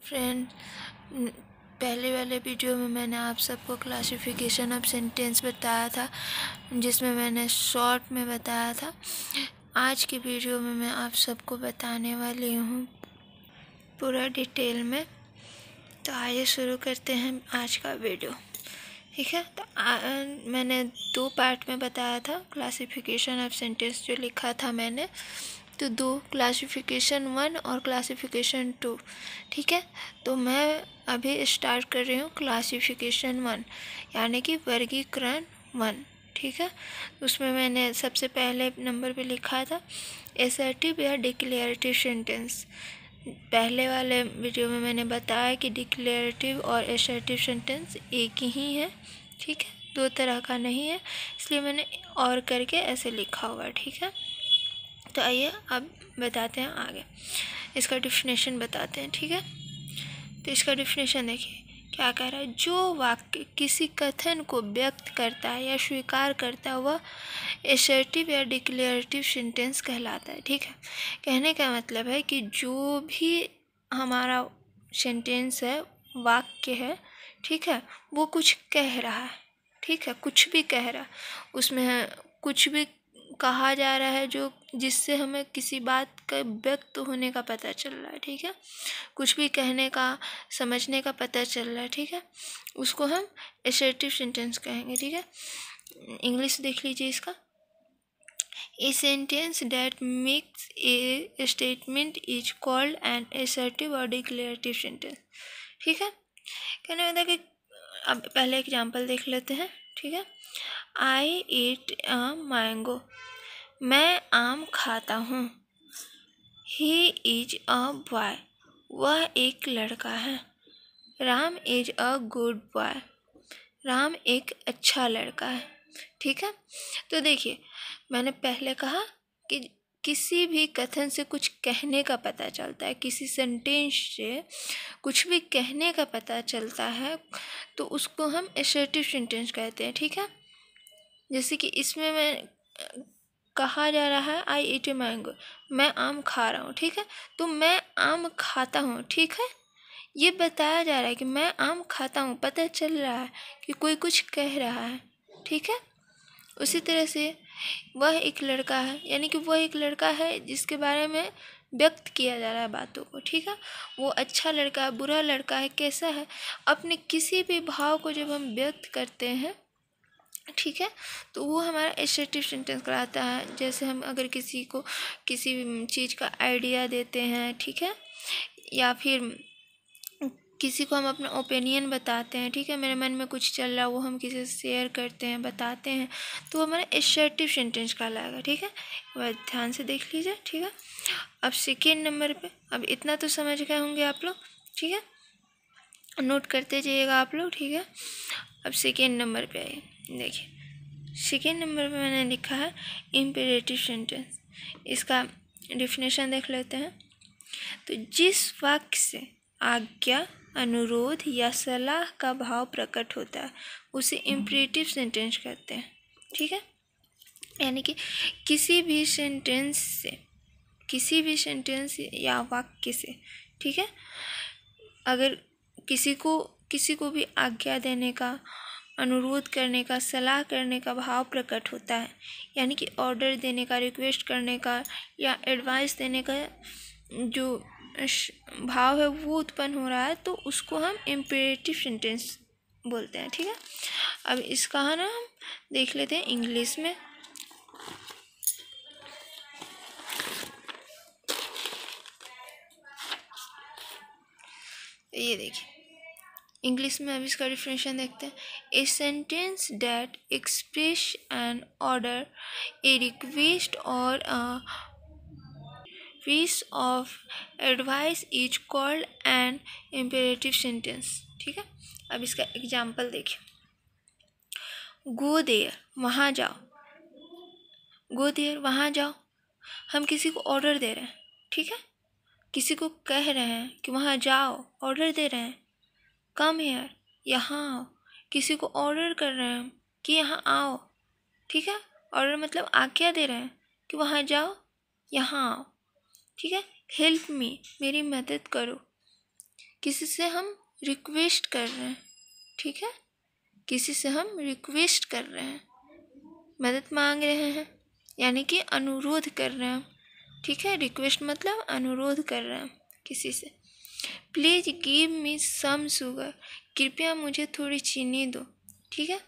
Friend, पहले वाले video में मैंने आप सबको क्लासिफिकेशन ऑफ सेंटेंस बताया था, जिसमें मैंने शॉर्ट में बताया था। आज की वीडियो में मैं आप सबको बताने वाली हूँ पूरा डिटेल में। तो आइए शुरू करते हैं आज का वीडियो। ठीक है, तो मैंने 2 पार्ट में बताया था क्लासिफिकेशन ऑफ सेंटेंस जो लिखा था मैंने, तो 2 क्लासिफिकेशन 1 और क्लासिफिकेशन 2। ठीक है, तो मैं अभी स्टार्ट कर रही हूँ क्लासिफिकेशन 1 यानी कि वर्गीकरण 1। ठीक है, उसमें मैंने सबसे पहले नंबर पे लिखा था एसर्टिव या डिक्लेरेटिव सेंटेंस। पहले वाले वीडियो में मैंने बताया कि डिक्लेरेटिव और एसर्टिव सेंटेंस एक ही है। ठीक है, 2 तरह का नहीं है, इसलिए मैंने और करके ऐसे लिखा हुआ है। ठीक है, तो आइए अब बताते हैं आगे, इसका डिफिनेशन बताते हैं। ठीक है, तो इसका डिफिनेशन देखिए क्या कह रहा है। जो वाक्य किसी कथन को व्यक्त करता है या स्वीकार करता है वह एसर्टिव या डिक्लेरेटिव सेंटेंस कहलाता है। ठीक है, कहने का मतलब है कि जो भी हमारा सेंटेंस है, वाक्य है, ठीक है, वो कुछ कह रहा है। ठीक है, कुछ भी कह रहा है, उसमें कुछ भी कहा जा रहा है जो जिससे हमें किसी बात का व्यक्त होने का पता चल रहा है। ठीक है, कुछ भी कहने का, समझने का पता चल रहा है। ठीक है, उसको हम एसर्टिव सेंटेंस कहेंगे। ठीक है, इंग्लिश देख लीजिए इसका। A sentence that makes a statement is called an assertive or declarative sentence. ठीक है, कहने मतलब कि अब पहले एग्जाम्पल देख लेते हैं। ठीक है, I eat a mango. मैं आम खाता हूँ। He is a boy. वह एक लड़का है। Ram is a good boy. Ram एक अच्छा लड़का है। ठीक है, तो देखिए मैंने पहले कहा कि किसी भी कथन से कुछ कहने का पता चलता है, किसी सेंटेंस से कुछ भी कहने का पता चलता है, तो उसको हम एसर्टिव सेंटेंस कहते हैं। ठीक है, जैसे कि इसमें मैं कहा जा रहा है आई ईट ए मैंगो, मैं आम खा रहा हूँ। ठीक है, तो मैं आम खाता हूँ। ठीक है, ये बताया जा रहा है कि मैं आम खाता हूँ, पता चल रहा है कि कोई कुछ कह रहा है। ठीक है, उसी तरह से वह एक लड़का है, यानी कि वह एक लड़का है जिसके बारे में व्यक्त किया जा रहा है बातों को। ठीक है, वो अच्छा लड़का है, बुरा लड़का है, कैसा है, अपने किसी भी भाव को जब हम व्यक्त करते हैं, ठीक है, तो वो हमारा एसर्टिव सेंटेंस कहलाता है। जैसे हम अगर किसी को किसी चीज़ का आइडिया देते हैं, ठीक है, या फिर किसी को हम अपना ओपिनियन बताते हैं। ठीक है, मेरे मन में कुछ चल रहा है, वो हम किसी से शेयर करते हैं, बताते हैं, तो हमारा एसर्टिव सेंटेंस कहलाएगा। ठीक है, वह ध्यान से देख लीजिए। ठीक है, अब सेकेंड नंबर पे, अब इतना तो समझ गए होंगे आप लोग। ठीक है, नोट करते जाइएगा आप लोग। ठीक है, अब सेकेंड नंबर पे आइए। देखिए सेकेंड नंबर पे मैंने लिखा है इम्पेरेटिव सेंटेंस। इसका डिफिनेशन देख लेते हैं। तो जिस वाक्य से आज्ञा, अनुरोध या सलाह का भाव प्रकट होता है उसे इम्पेरेटिव सेंटेंस कहते हैं। ठीक है, यानी कि किसी भी सेंटेंस या वाक्य से, ठीक है, अगर किसी को भी आज्ञा देने का, अनुरोध करने का, सलाह करने का भाव प्रकट होता है, यानी कि ऑर्डर देने का, रिक्वेस्ट करने का या एडवाइस देने का जो भाव है वो उत्पन्न हो रहा है, तो उसको हम इम्पेरेटिव सेंटेंस बोलते हैं। ठीक है, अब इसका है ना हम देख लेते हैं इंग्लिश में। ये देखिए इंग्लिश में अब इसका डिफिनेशन देखते हैं। ए sentence that express an order, A request और अ piece of advice is called an imperative sentence। ठीक है, अब इसका एग्जाम्पल देखिए। गो देयर, वहाँ जाओ। गो देयर, वहाँ जाओ, हम किसी को ऑर्डर दे रहे हैं। ठीक है, किसी को कह रहे हैं कि वहाँ जाओ, ऑर्डर दे रहे हैं, कम हेयर, यहाँ आओ। किसी को ऑर्डर कर रहे हैं कि यहाँ आओ। ठीक है, ऑर्डर मतलब आज्ञा दे रहे हैं कि वहाँ जाओ, यहाँ आओ। ठीक है, हेल्प मी, मेरी मदद करो। किसी से हम रिक्वेस्ट कर रहे हैं, ठीक है, किसी से हम रिक्वेस्ट कर रहे हैं, मदद मांग रहे हैं, यानी कि अनुरोध कर रहे हैं, ठीक है। रिक्वेस्ट मतलब अनुरोध कर रहे हैं किसी से। Please give me some sugar, कृपया मुझे थोड़ी चीनी दो, ठीक है।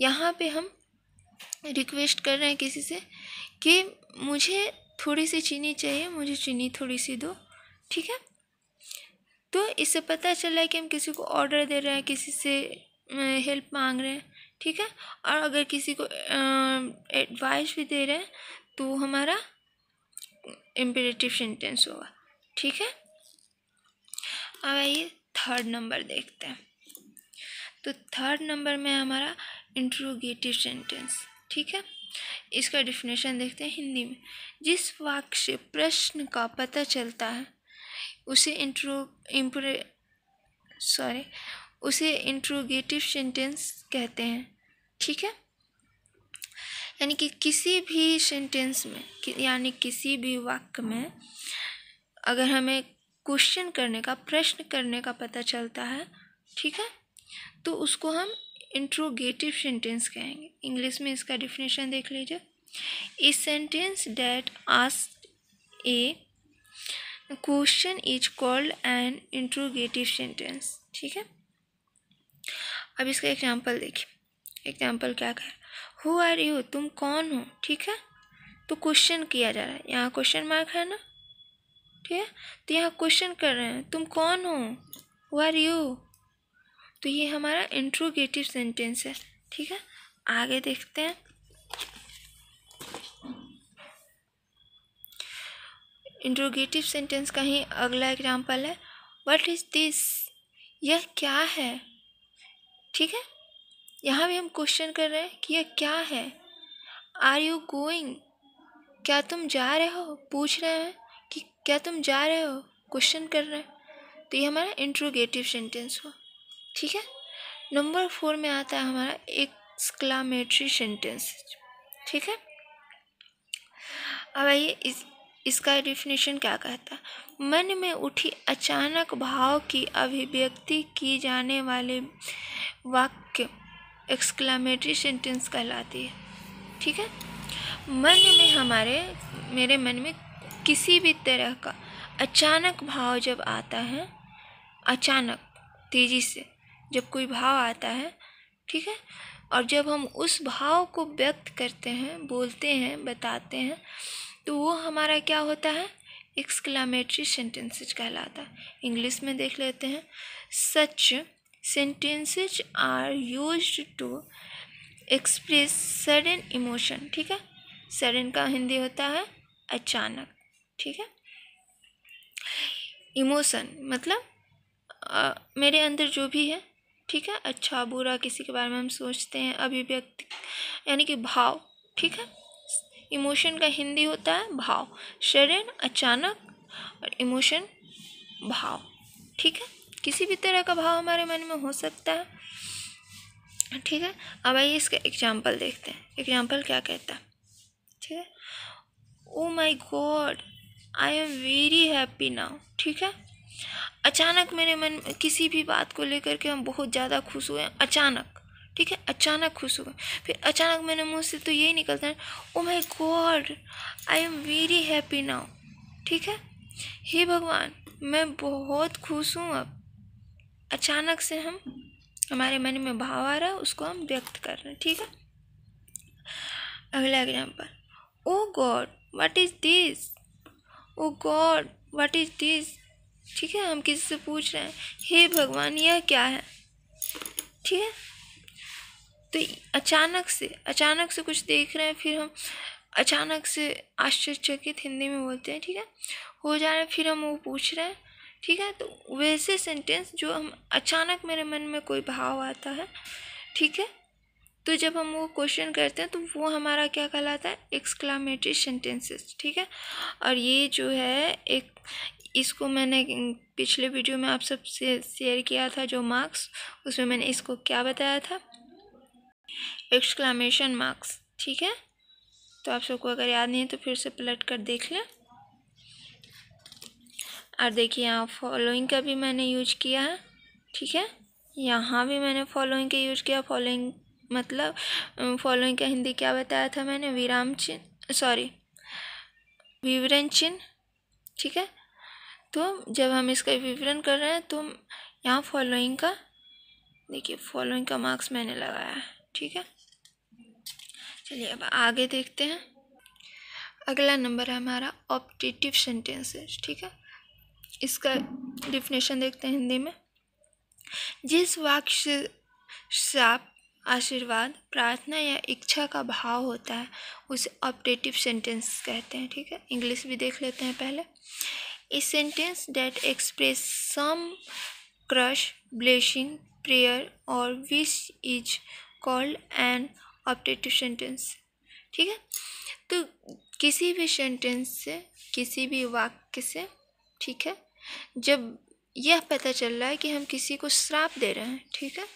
यहाँ पे हम रिक्वेस्ट कर रहे हैं किसी से कि मुझे थोड़ी सी चीनी चाहिए, मुझे चीनी थोड़ी सी दो, ठीक है। तो इससे पता चला है कि हम किसी को ऑर्डर दे रहे हैं, किसी से हेल्प मांग रहे हैं, ठीक है। और अगर किसी को एडवाइस भी दे रहे हैं तो हमारा इम्पेरेटिव सेंटेंस होगा, ठीक है। अब आइए थर्ड नंबर देखते हैं। तो थर्ड नंबर में हमारा इंट्रोगेटिव सेंटेंस, ठीक है। इसका डेफिनेशन देखते हैं हिंदी में। जिस वाक्य से प्रश्न का पता चलता है उसे इंट्रोगेटिव सेंटेंस कहते हैं, ठीक है। यानी कि किसी भी सेंटेंस में, यानी किसी भी वाक्य में अगर हमें क्वेश्चन करने का, प्रश्न करने का पता चलता है, ठीक है, तो उसको हम इंट्रोगेटिव सेंटेंस कहेंगे। इंग्लिश में इसका डेफिनेशन देख लीजिए। ए sentence that asks A question is called N interrogative sentence, ठीक है। अब इसका एग्जाम्पल देखिए। एग्जाम्पल क्या कह रहा है, हु आर यू, तुम कौन हो, ठीक है। तो क्वेश्चन किया जा रहा है, यहाँ क्वेश्चन मार्क है ना, ठीक है। तो यहाँ क्वेश्चन कर रहे हैं, तुम कौन हो, हु आर यू। तो ये हमारा इंट्रोगेटिव सेंटेंस है, ठीक है। आगे देखते हैं। इंट्रोगेटिव सेंटेंस का ही अगला एग्जाम्पल है, व्हाट इज दिस, यह क्या है, ठीक है। यहाँ भी हम क्वेश्चन कर रहे हैं कि यह क्या है। आर यू गोइंग, क्या तुम जा रहे हो, पूछ रहे हैं कि क्या तुम जा रहे हो, क्वेश्चन कर रहे हैं। तो ये हमारा इंट्रोगेटिव सेंटेंस हुआ, ठीक है। नंबर 4 में आता है हमारा एक्सक्लामेटरी सेंटेंस, ठीक है। अब आइए इसका डेफिनेशन क्या कहता है। मन में उठी अचानक भाव की अभिव्यक्ति की जाने वाले वाक्य एक्सक्लामेटरी सेंटेंस कहलाती है, ठीक है। मन में मेरे मन में किसी भी तरह का अचानक भाव जब आता है, अचानक तेजी से जब कोई भाव आता है, ठीक है, और जब हम उस भाव को व्यक्त करते हैं, बोलते हैं, बताते हैं, तो वो हमारा क्या होता है, एक्सक्लामेटरी सेंटेंसेस कहलाता है। इंग्लिश में देख लेते हैं। Such sentences are used to express sudden emotion, ठीक है। सडन का हिंदी होता है अचानक, ठीक है। इमोशन मतलब मेरे अंदर जो भी है, ठीक है, अच्छा बुरा किसी के बारे में हम सोचते हैं, अभिव्यक्ति यानी कि भाव, ठीक है। इमोशन का हिंदी होता है भाव, सडन अचानक, और इमोशन भाव, ठीक है। किसी भी तरह का भाव हमारे मन में हो सकता है, ठीक है। अब आइए इसका एग्जाम्पल देखते हैं। एग्जाम्पल क्या कहता है, ठीक है। Oh my God I am very happy now, ठीक है। अचानक मेरे मन में किसी भी बात को लेकर के हम बहुत ज़्यादा खुश हुए, अचानक, ठीक है, अचानक खुश हुए, फिर अचानक मेरे मुंह से तो यही निकलता है, oh my God I am very happy now, ठीक है। हे भगवान मैं बहुत खुश हूँ अब। अचानक से हमारे मन में भाव आ रहा है, उसको हम व्यक्त कर रहे हैं, ठीक है। अगला example, oh god what is this, oh god what is this, ठीक है। हम किसी से पूछ रहे हैं, हे भगवान यह क्या है, ठीक है। तो अचानक से कुछ देख रहे हैं, फिर हम अचानक से आश्चर्यचकित हिंदी में बोलते हैं, ठीक है, हो जा रहा है, फिर हम वो पूछ रहे हैं, ठीक है। तो वैसे सेंटेंस जो हम अचानक मेरे मन में कोई भाव आता है, ठीक है, तो जब हम वो क्वेश्चन करते हैं तो वो हमारा क्या कहलाता है, एक्सक्लामेटरी सेंटेंसेस, ठीक है। और ये जो है इसको मैंने पिछले वीडियो में आप सबसे शेयर किया था जो मार्क्स, उसमें मैंने इसको क्या बताया था, एक्सक्लामेशन मार्क्स, ठीक है। तो आप सबको अगर याद नहीं है तो फिर से पलट कर देख लें। और देखिए यहाँ फॉलोइंग का भी मैंने यूज किया है, ठीक है। यहाँ भी मैंने फॉलोइंग का यूज किया। फॉलोइंग मतलब फॉलोइंग का हिंदी क्या बताया था मैंने, विराम चिन्ह, सॉरी विवरण चिन्ह, ठीक है। तो जब हम इसका विवरण कर रहे हैं तो यहाँ फॉलोइंग का, देखिए फॉलोइंग का मार्क्स मैंने लगाया है, ठीक है। चलिए अब आगे देखते हैं। अगला नंबर है हमारा ऑप्टेटिव सेंटेंसेस, ठीक है। इसका डिफिनेशन देखते हैं हिंदी में। जिस वाक्य से श्राप, आशीर्वाद, प्रार्थना या इच्छा का भाव होता है उसे ऑप्टेटिव सेंटेंस कहते हैं, ठीक है। इंग्लिश भी देख लेते हैं पहले। A sentence that express some curse, blessing, prayer और wish is called an optative sentence, ठीक है। तो किसी भी सेंटेंस से, किसी भी वाक्य से, ठीक है, जब यह पता चल रहा है कि हम किसी को श्राप दे रहे हैं, ठीक है,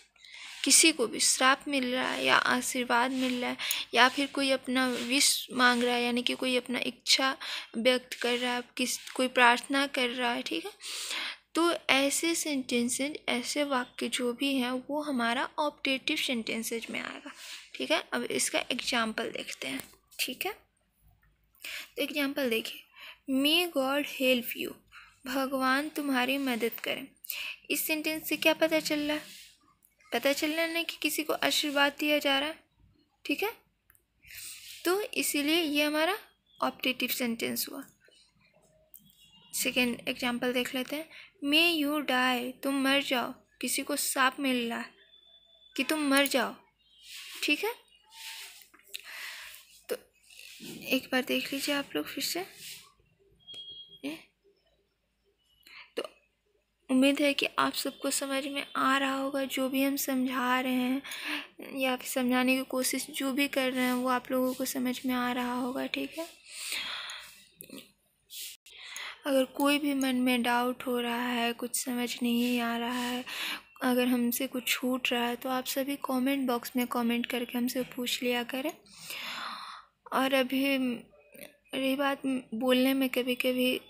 किसी को भी श्राप मिल रहा है या आशीर्वाद मिल रहा है या फिर कोई अपना विश मांग रहा है, यानी कि कोई अपना इच्छा व्यक्त कर रहा है, कोई प्रार्थना कर रहा है, ठीक है, तो ऐसे सेंटेंसेज, ऐसे वाक्य जो भी हैं वो हमारा ऑप्टेटिव सेंटेंसेज में आएगा, ठीक है। अब इसका एग्जाम्पल देखते हैं, ठीक है। तो एग्जाम्पल देखिए, मे गॉड हेल्प यू, भगवान तुम्हारी मदद करें। इस सेंटेंस से क्या पता चल रहा है? पता चल रहा है ना कि किसी को आशीर्वाद दिया जा रहा है, ठीक है। तो इसीलिए ये हमारा ऑप्टेटिव सेंटेंस हुआ। सेकेंड एग्जाम्पल देख लेते हैं। मे यू डाई, तुम मर जाओ, किसी को श्राप मिल रहा है कि तुम मर जाओ, ठीक है। तो एक बार देख लीजिए आप लोग फिर से। तो उम्मीद है कि आप सबको समझ में आ रहा होगा जो भी हम समझा रहे हैं या फिर समझाने की कोशिश जो भी कर रहे हैं वो आप लोगों को समझ में आ रहा होगा, ठीक है। अगर कोई भी मन में डाउट हो रहा है, कुछ समझ नहीं आ रहा है, अगर हमसे कुछ छूट रहा है तो आप सभी कमेंट बॉक्स में कमेंट करके हमसे पूछ लिया करें। और अभी रही बात बोलने में, कभी कभी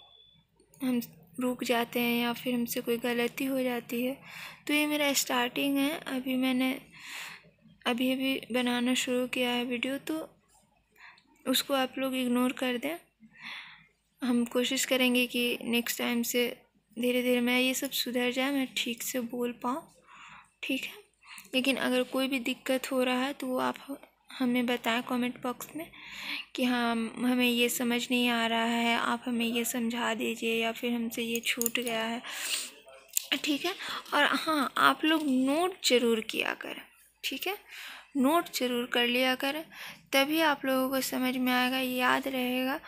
हम रुक जाते हैं या फिर हमसे कोई गलती हो जाती है, तो ये मेरा स्टार्टिंग है, अभी मैंने अभी बनाना शुरू किया है वीडियो, तो उसको आप लोग इग्नोर कर दें। हम कोशिश करेंगे कि नेक्स्ट टाइम से धीरे धीरे मैं ये सब सुधर जाए, मैं ठीक से बोल पाऊँ, ठीक है। लेकिन अगर कोई भी दिक्कत हो रहा है तो वो आप हमें बताएं कमेंट बॉक्स में कि हाँ हमें ये समझ नहीं आ रहा है, आप हमें ये समझा दीजिए या फिर हमसे ये छूट गया है, ठीक है। और हाँ, आप लोग नोट ज़रूर किया करें, ठीक है। नोट ज़रूर कर लिया करें, तभी आप लोगों को समझ में आएगा, याद रहेगा।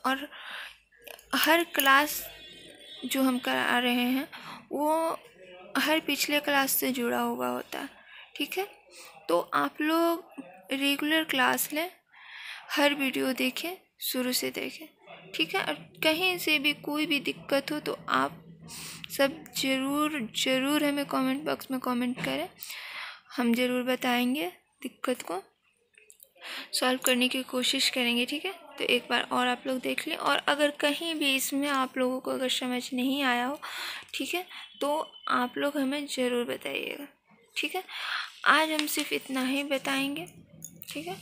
और हर क्लास जो हम करा रहे हैं वो हर पिछले क्लास से जुड़ा हुआ होता है, ठीक है। तो आप लोग रेगुलर क्लास लें, हर वीडियो देखें, शुरू से देखें, ठीक है। और कहीं से भी कोई भी दिक्कत हो तो आप सब ज़रूर हमें कमेंट बॉक्स में कमेंट करें, हम ज़रूर बताएंगे, दिक्कत को सॉल्व करने की कोशिश करेंगे, ठीक है। तो एक बार और आप लोग देख लें, और अगर कहीं भी इसमें आप लोगों को अगर समझ नहीं आया हो, ठीक है, तो आप लोग हमें ज़रूर बताइएगा, ठीक है। आज हम सिर्फ इतना ही बताएंगे, ठीक है।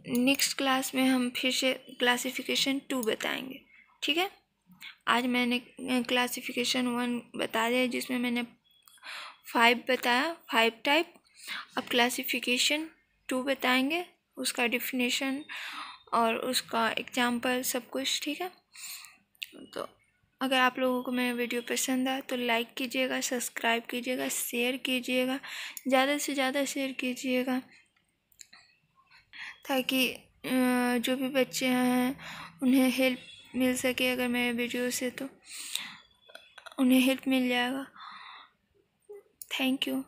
नेक्स्ट क्लास में हम फिर से क्लासिफिकेशन 2 बताएंगे, ठीक है। आज मैंने क्लासिफिकेशन 1 बता दिया जिसमें मैंने 5 बताया, 5 टाइप। अब क्लासिफिकेशन 2 बताएंगे, उसका डिफिनेशन और उसका एग्जाम्पल सब कुछ, ठीक है। तो अगर आप लोगों को मेरा वीडियो पसंद आए तो लाइक कीजिएगा, सब्सक्राइब कीजिएगा, शेयर कीजिएगा, ज़्यादा से ज़्यादा शेयर कीजिएगा, ताकि जो भी बच्चे हैं उन्हें हेल्प मिल सके। अगर मेरे वीडियो से तो उन्हें हेल्प मिल जाएगा। Thank you.